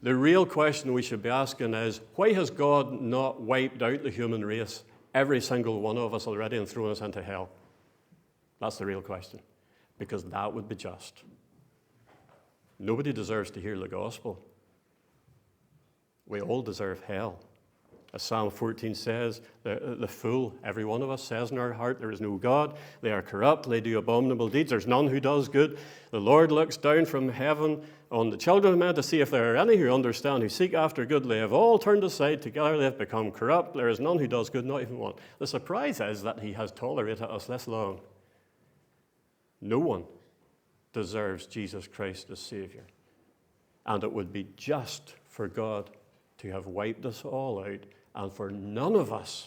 The real question we should be asking is, why has God not wiped out the human race, every single one of us already, and thrown us into hell? That's the real question, because that would be just. Nobody deserves to hear the gospel. We all deserve hell. As Psalm 14 says, the fool, every one of us says in our heart, there is no God. They are corrupt. They do abominable deeds. There's none who does good. The Lord looks down from heaven on the children of men to see if there are any who understand, who seek after good. They have all turned aside. Together they have become corrupt. There is none who does good, not even one. The surprise is that he has tolerated us this long. No one deserves Jesus Christ as Savior. And it would be just for God to have wiped us all out and for none of us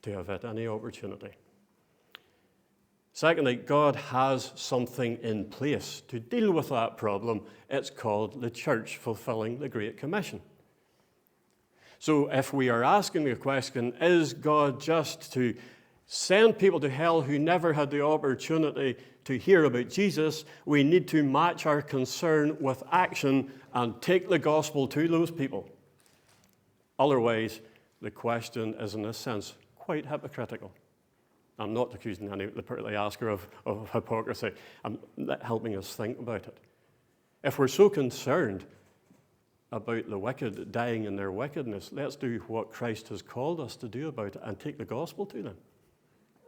to have had any opportunity. Secondly, God has something in place to deal with that problem. It's called the church fulfilling the Great Commission. So if we are asking the question, is God just to send people to hell who never had the opportunity to hear about Jesus, we need to match our concern with action and take the gospel to those people. Otherwise, the question is, in a sense, quite hypocritical. I'm not accusing the asker of hypocrisy. I'm helping us think about it. If we're so concerned about the wicked dying in their wickedness, let's do what Christ has called us to do about it and take the gospel to them.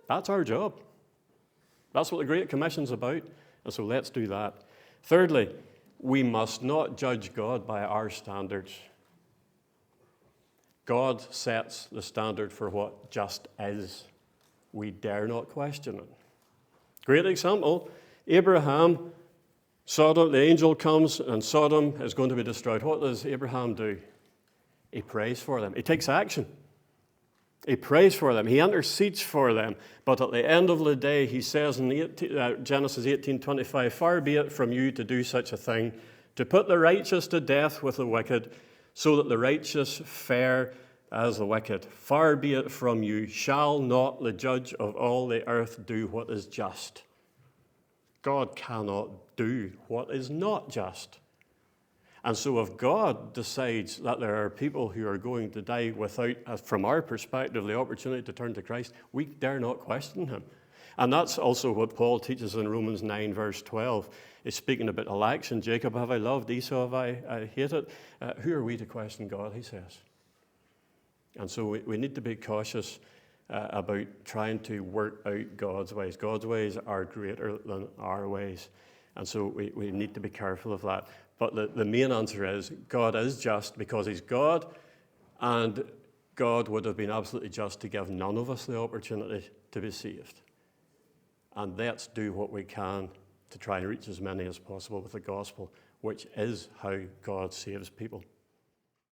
That's our job. That's what the Great Commission's about, and so let's do that. Thirdly, we must not judge God by our standards. God sets the standard for what just is. We dare not question it. Great example, Abraham, Sodom, the angel comes and Sodom is going to be destroyed. What does Abraham do? He prays for them. He takes action. He prays for them. He intercedes for them. But at the end of the day, he says in Genesis 18:25, "Far be it from you to do such a thing, to put the righteous to death with the wicked, so that the righteous fare as the wicked. Far be it from you. Shall not the judge of all the earth do what is just?" God cannot do what is not just. And so if God decides that there are people who are going to die without, from our perspective, the opportunity to turn to Christ, we dare not question him. And that's also what Paul teaches in Romans 9, verse 12. He's speaking about election. Jacob have I loved, Esau have I hated. Who are we to question God, he says. And so we need to be cautious about trying to work out God's ways. God's ways are greater than our ways. And so we need to be careful of that. But the main answer is God is just because he's God, and God would have been absolutely just to give none of us the opportunity to be saved. And let's do what we can to try and reach as many as possible with the gospel, which is how God saves people.